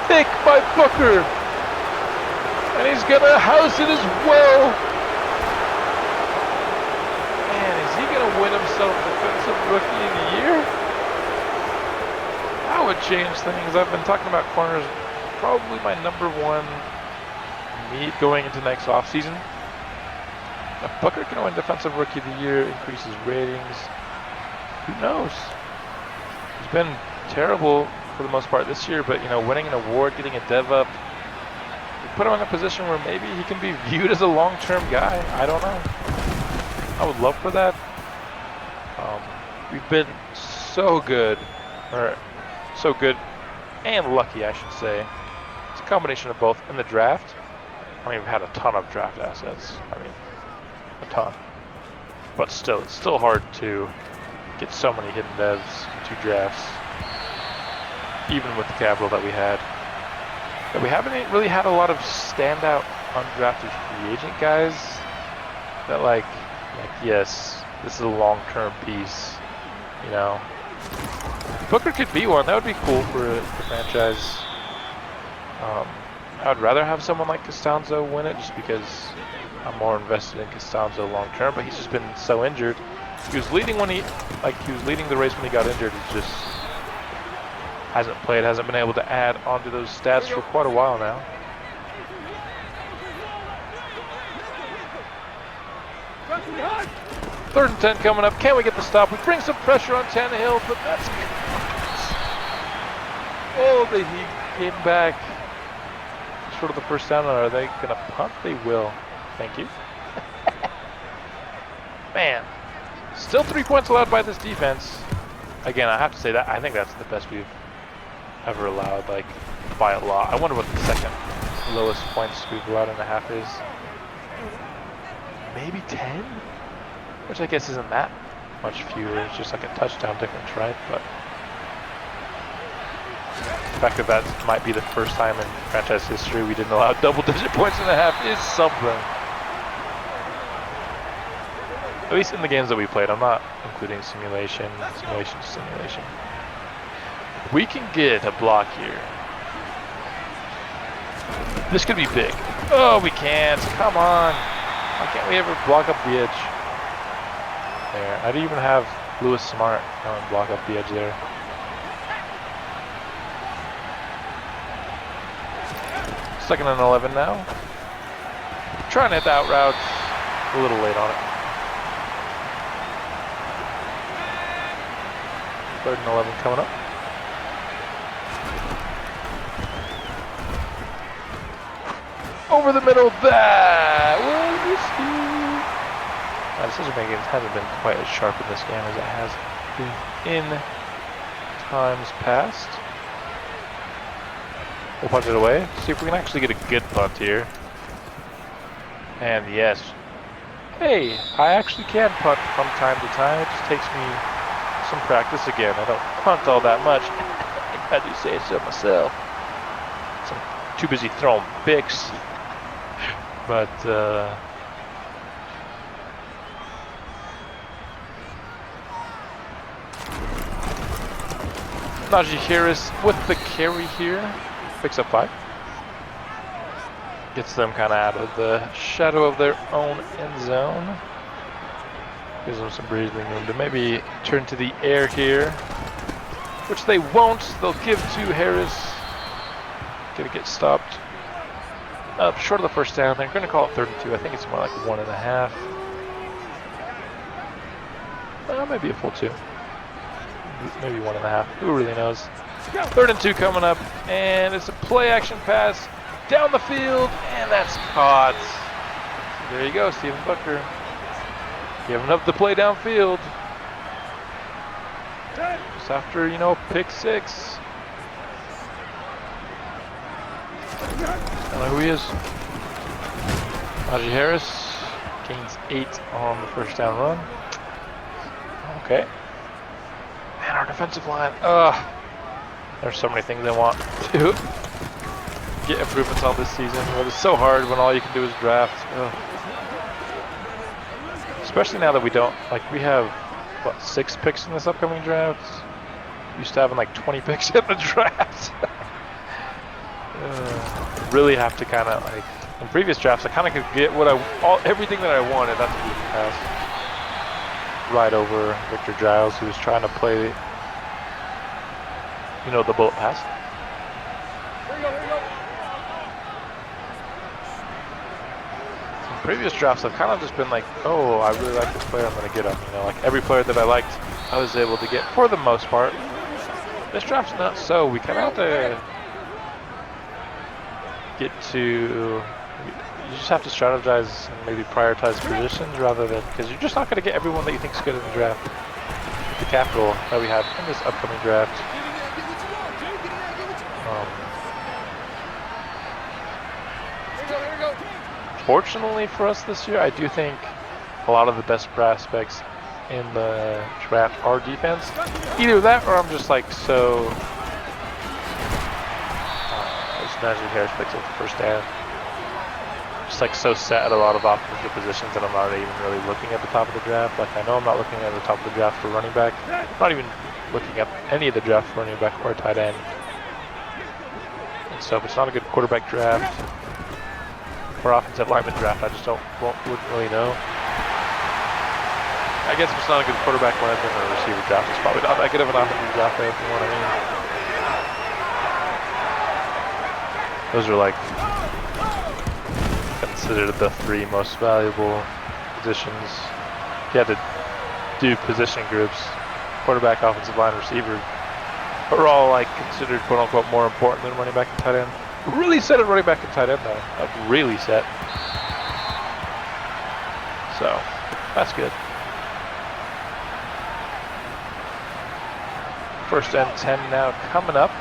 pick by Booker, and he's gonna house it as well. Man, is he gonna win himself Defensive Rookie of the Year? That would change things. I've been talking about corners, probably my #1 need going into next offseason. If Booker can win Defensive Rookie of the Year, increases ratings, who knows? He's been terrible for the most part this year, but you know, winning an award, getting a dev up, we put him in a position where maybe he can be viewed as a long-term guy. I don't know. I would love for that. We've been so good, and lucky, I should say. It's a combination of both in the draft. I mean, we've had a ton of draft assets. I mean, a ton. But still, it's still hard to get so many hidden devs in 2 drafts, even with the capital that we had. But we haven't really had a lot of standout undrafted free agent guys that like yes, this is a long-term piece, you know. Booker could be one. That would be cool for the franchise. I would rather have someone like Costanzo win it just because I'm more invested in Costanzo long term, but he's just been so injured. He was leading when he was leading the race when he got injured. He just hasn't played, hasn't been able to add onto those stats for quite a while now. Third and 10 coming up. Can we get the stop? We bring some pressure on Tannehill, but that's... Oh, he came back short of the first down. Are they going to punt? They will. Thank you. Man, still 3 points allowed by this defense. Again, I have to say that I think that's the best we've ever allowed, like by a lot. I wonder what the second lowest points we've allowed in a half is. Maybe 10? Which I guess isn't that much fewer. It's just like a touchdown difference, right? But the fact that that might be the first time in franchise history we didn't allow double-digit points in a half is something. At least in the games that we played. I'm not including simulation. We can get a block here. This could be big. Oh, we can't. Come on. Why can't we ever block up the edge? There. I'd even have Lewis Smart come and block up the edge there. Second and 11 now. Trying to hit the out route. A little late on it. 3rd and 11 coming up. Over the middle, that was risky. Decision making hasn't been quite as sharp in this game as it has been in times past. We'll punt it away. See if we can actually get a good punt here. And yes. Hey, I actually can punt from time to time. It just takes me some practice again. I don't punt all that much. I do say so myself. I'm too busy throwing picks. But Najee Harris with the carry here. Picks up 5. Gets them kind of out of the shadow of their own end zone. Gives them some breathing room to maybe turn to the air here, which they won't. They'll give to Harris. Gonna get stopped up short of the first down. They're gonna call it 3rd and 2. I think it's more like 1.5. Maybe a full 2. Maybe 1.5. Who really knows? 3rd and 2 coming up, and it's a play action pass down the field, and that's caught. So there you go, Stephen Butker. Giving up the play downfield. Just after, pick 6. I don't know who he is. Najee Harris gains 8 on the first down run. Okay. Man, our defensive line. There's so many things I want to get improvements on this season, but it's so hard when all you can do is draft. Especially now that we don't, we have, 6 picks in this upcoming draft? Used to having 20 picks in the draft. Really have to kind of, in previous drafts, I kind of could get everything that I wanted. That's a good pass. Right over Victor Giles, who was trying to play, the bullet pass. In previous drafts, I've kind of just been like, oh, I really like this player, I'm going to get him. Every player that I liked, I was able to get for the most part. This draft's not so. We kind of have to get to, you just have to strategize and maybe prioritize positions rather than, because you're just not going to get everyone that you think is good in the draft. The capital that we have in this upcoming draft. Fortunately for us this year, I do think a lot of the best prospects in the draft are defense. Either that or I'm just so... Najee Harris picks up the first down. Just so set at a lot of offensive positions that I'm not even really looking at the top of the draft. I know I'm not looking at the top of the draft for running back. I'm not even looking at any of the draft for running back or tight end. And so if it's not a good quarterback draft or offensive lineman draft, I just wouldn't really know. I guess if it's not a good quarterback lineman or receiver draft, it's probably not that good of an offensive draft, if you know what I mean. Those are considered the 3 most valuable positions. If you had to do position groups, quarterback, offensive line, receiver, are all considered quote unquote more important than running back and tight end. Really set at running back and tight end though. Really set. So that's good. 1st and 10 now coming up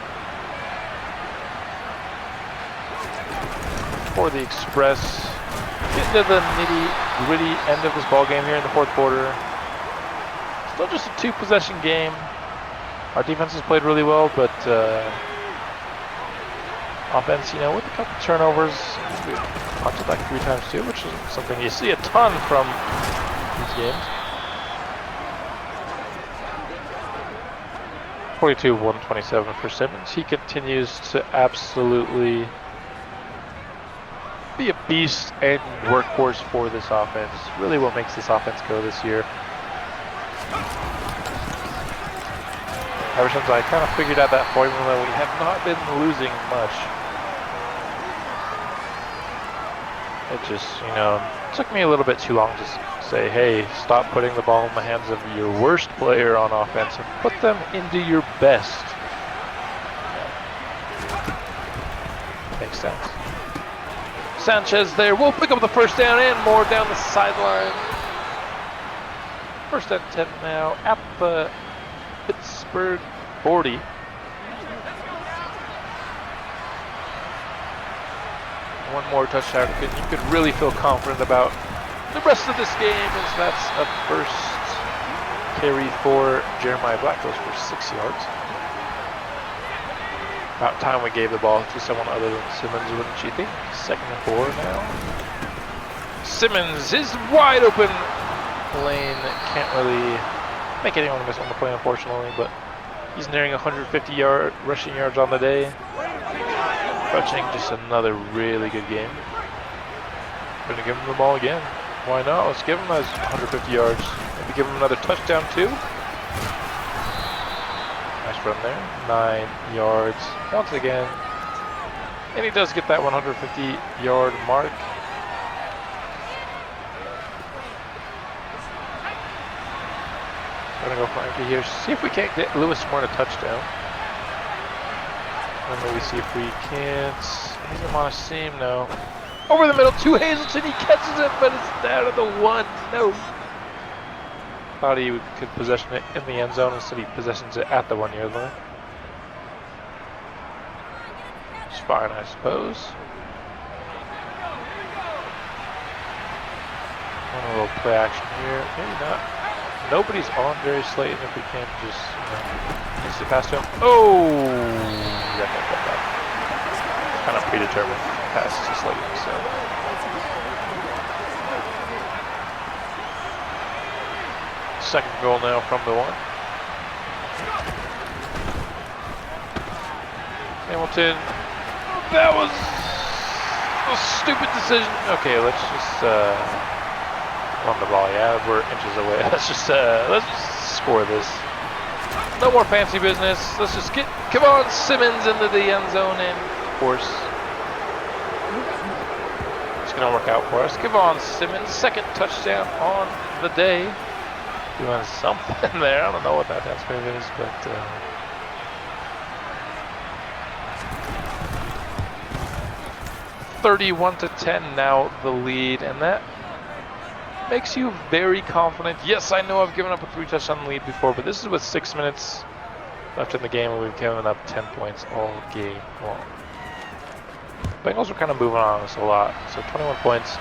for the Express. Getting to the nitty-gritty end of this ball game here in the 4th quarter. Still just a 2-possession game. Our defense has played really well, but offense, with a couple turnovers, we punted 3 times too, which is something you see a ton from these games. 42-127 for Simmons. He continues to absolutely be a beast and workhorse for this offense. Really what makes this offense go this year. Ever since I kind of figured out that formula, we have not been losing much. It just, took me a little bit too long to say, hey, stop putting the ball in the hands of your worst player on offense and put them into your best. Yeah. Makes sense. Sanchez there will pick up the first down and more down the sideline. First and 10 now at the Pittsburgh 40. One more touchdown, and you could really feel confident about the rest of this game, as that's a first carry for Jeremiah Black. Goes for 6 yards. About time we gave the ball to someone other than Simmons, wouldn't you think? 2nd and 4 now. Simmons is wide open. Lane can't really make anyone miss on the play, unfortunately, but he's nearing 150 rushing yards on the day. Fetching just another really good game. Gonna give him the ball again. Why not? Let's give him those 150 yards. Maybe give him another touchdown too. Nice run there. 9 yards once again. And he does get that 150-yard mark. Gonna go for empty here. See if we can't get Lewis Moore a touchdown. And maybe see if we can't. He's him on a seam, no. Over the middle to Hazelton, he catches it, but it's down at the 1. No. Thought he could possession it in the end zone, instead he possessions it at the 1-yard line. It's fine, I suppose. Want a little play action here. Maybe not. Nobody's on Darius Slayton if we can't just, miss the pass to him. Oh! Yeah, that. Kind of predetermined pass to Slayton, so. Second goal now from the 1. Hamilton. That was a stupid decision. Okay, let's just run the ball. Yeah, we're inches away. Let's just score this. No more fancy business. Let's just come on, Simmons into the end zone, and of course, it's gonna work out for us. Come on, Simmons, 2nd touchdown on the day. Doing something there. I don't know what that move is, but 31-10 now the lead, and that makes you very confident. Yes, I know I've given up a 3-touchdown lead before, but this is with 6 minutes left in the game, and we've given up 10 points all game long. Bengals are kind of moving on us a lot, so 21 points.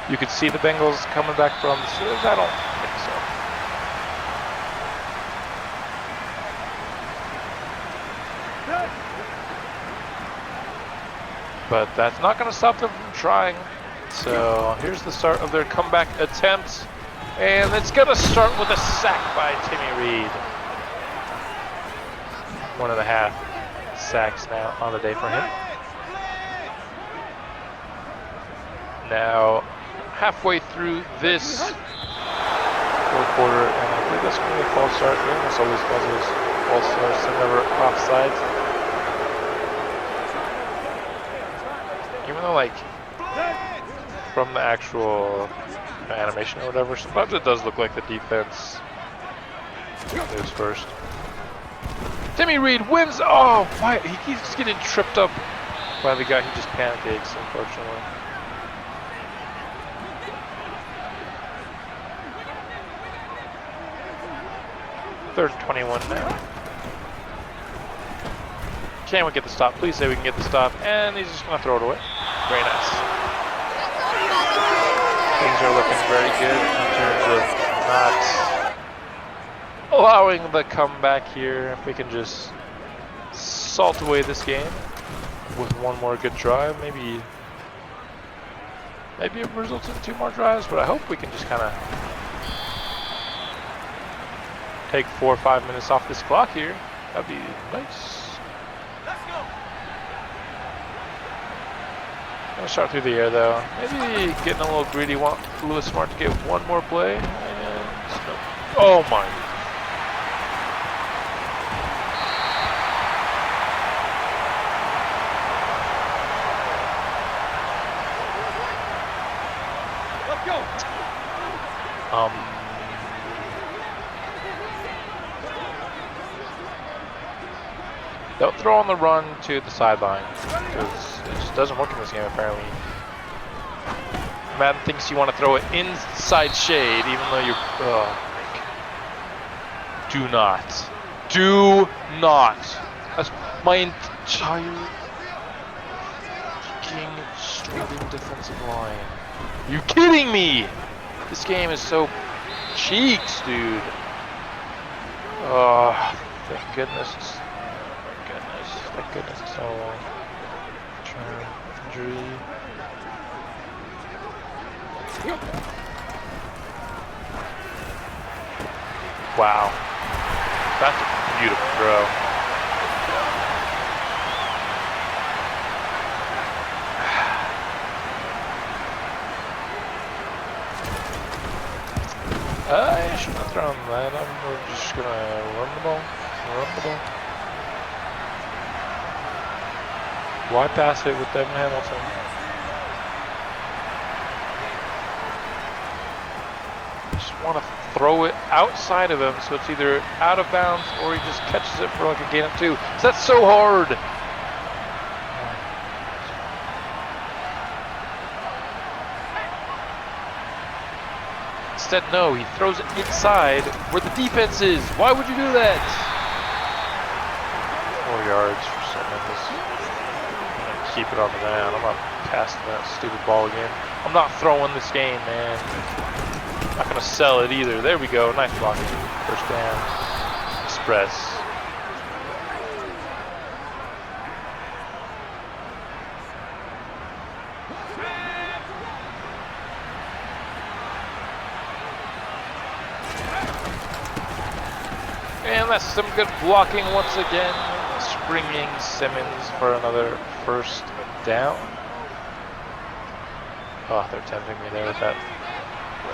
You could see the Bengals coming back from the Steelers. I don't think so. But that's not going to stop them from trying. So here's the start of their comeback attempt. And it's going to start with a sack by Timmy Reed. 1.5 sacks now on the day for him. Now, halfway through this 4th quarter, and I think that's going to be a false start. Yeah, that's always those false starts and never offsides. Even though, like, from the actual animation or whatever, sometimes it does look like the defense moves first. Timmy Reed wins. Oh, why? He keeps getting tripped up by the guy who just pancakes, unfortunately. Third and 21 now. Can we get the stop? Please say we can get the stop. And he's just going to throw it away. Very nice. Things are looking very good in terms of not allowing the comeback here. If we can just salt away this game with one more good drive, maybe it results in 2 more drives, but I hope we can just kind of take 4 or 5 minutes off this clock here. That'd be nice. Gonna start through the air though. Maybe getting a little greedy. Want Lewis Smart to get one more play. And oh my! Let's go. Don't throw on the run to the sideline, because it just doesn't work in this game apparently. Madden thinks you want to throw it inside shade, even though you're... Do not. Do not. That's my entire fucking stupid defensive line. Are you kidding me? This game is so cheeks, dude. Oh, thank goodness. Thank goodness it's no long-term injury. Wow. That's a beautiful throw. I should not throw that. We're just gonna run the ball. Why pass it with Devin Hamilton? Just want to throw it outside of him, so it's either out of bounds or he just catches it for like a gain of 2. So that's so hard. Instead, no, he throws it inside where the defense is. Why would you do that? 4 yards for Simmons. Keep it on the ground. I'm not passing that stupid ball again. I'm not throwing this game, man. I'm not gonna sell it either. There we go. Nice blocking. First down. Express. And that's some good blocking once again. Springing Simmons for another first down. Oh, they're tempting me there with that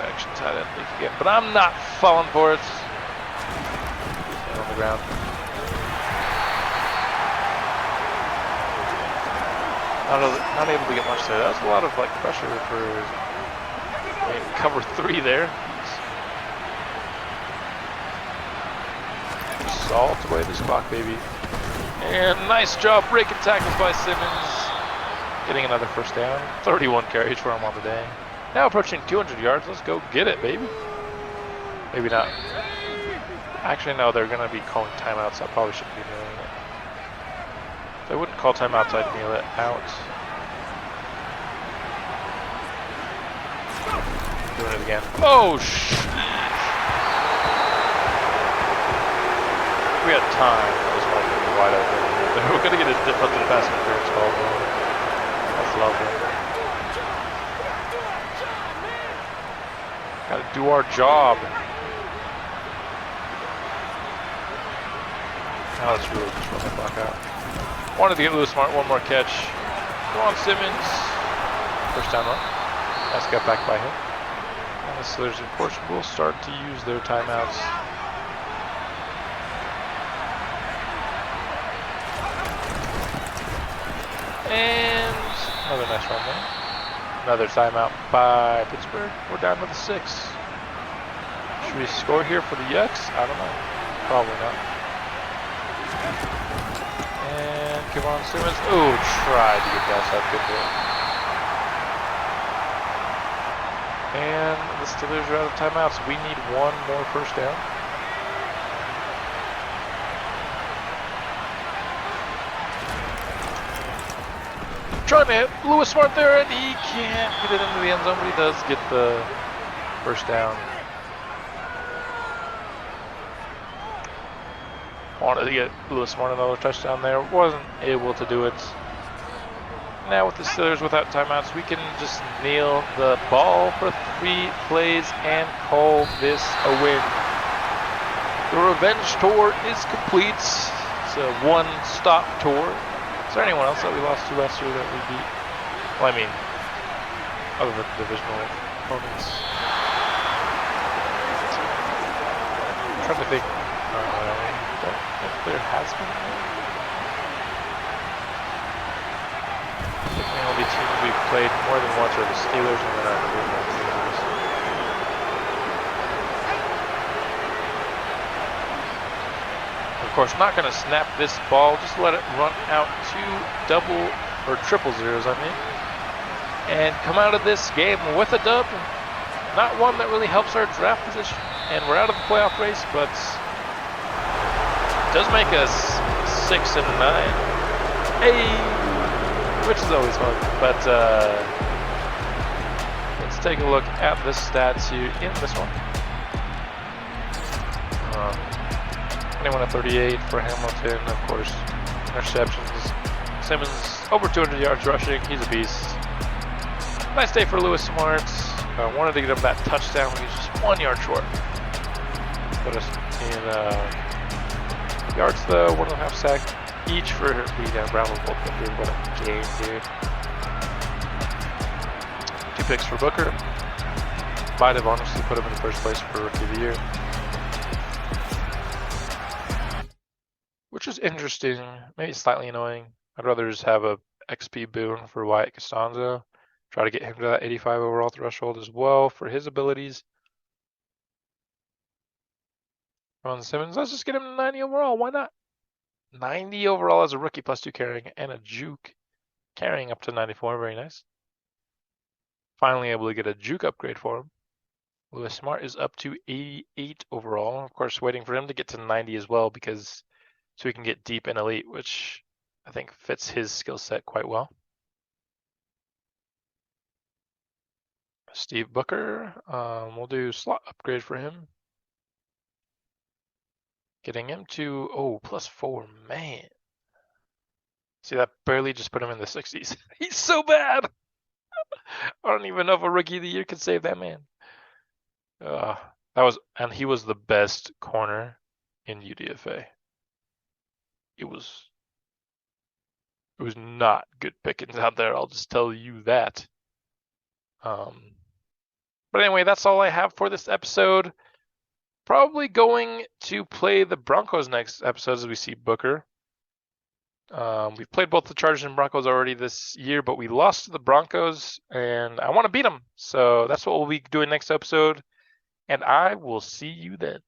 action tight end leak again, but I'm not falling for it. Stand on the ground. Not able to get much there. That was a lot of like pressure for cover 3 there. Salt away this clock, baby. And nice job breaking tackles by Simmons. Getting another first down. 31 carries for him on the day. Now approaching 200 yards. Let's go get it, baby. Maybe not. Actually, no, they're going to be calling timeouts. I probably shouldn't be doing it. If they wouldn't call timeouts, I'd kneel it out. Doing it again. Oh, we had time. That was wide open. We're going to get a defensive pass interference call. That's lovely. Got to do our job. Now let's really just run the clock out. Wanted to get Lewis Smart one more catch. Go on, Simmons. First down run. Nice got back by him. And the Steelers, of course, will start to use their timeouts. And another nice run there. Another timeout by Pittsburgh. We're down to the 6. Should we score here for the Yucks? I don't know. Probably not. And come on, Simmons. Oh, tried to get past that. Good ball. And the Steelers are out of timeouts. We need one more first down. Trying to hit Lewis Smart there, and he can't get it into the end zone, but he does get the first down. Wanted to get Lewis Smart another touchdown there, wasn't able to do it. Now with the Steelers without timeouts, we can just kneel the ball for 3 plays and call this a win. The revenge tour is complete. It's a one-stop tour. Is there anyone else that we lost to last year that we beat? Well, I mean, other than divisional opponents. I'm trying to think. If there has been. I think the only teams we've played more than once are the Steelers and then our divisional teams. course, not going to snap this ball. Just let it run out to double or triple zeros, I mean. And come out of this game with a dub. Not one that really helps our draft position. And we're out of the playoff race, but does make us 6-9. Hey, which is always fun. But let's take a look at the stats here in this one. 21 of 38 for Hamilton, of course. Interceptions. Simmons over 200 yards rushing. He's a beast. Nice day for Lewis Smart. Wanted to get him that touchdown. He's just 1 yard short. Put us in yards though, 1.5 sacks each for the Browns both injured. What a game, dude. 2 picks for Booker. Might have honestly put him in the first place for Rookie of the Year. Which is interesting, maybe slightly annoying. I'd rather just have a XP boon for Wyatt Costanzo. Try to get him to that 85 overall threshold as well for his abilities. Ron Simmons, let's just get him to 90 overall. Why not? 90 overall as a rookie, +2 carrying, and a juke carrying up to 94. Very nice. Finally able to get a juke upgrade for him. Lewis Smart is up to 88 overall. Of course, waiting for him to get to 90 as well, because so he can get deep in elite, which I think fits his skill set quite well. Steve Booker, we'll do slot upgrade for him. Getting him to, +4, man. See, that barely just put him in the 60s. He's so bad. I don't even know if a Rookie of the Year could save that man. And he was the best corner in UDFA. It was not good pickings out there. I'll just tell you that. But anyway, that's all I have for this episode. Probably going to play the Broncos next episode as we see Booker. We've played both the Chargers and Broncos already this year, but we lost to the Broncos, and I want to beat them. So that's what we'll be doing next episode, and I will see you then.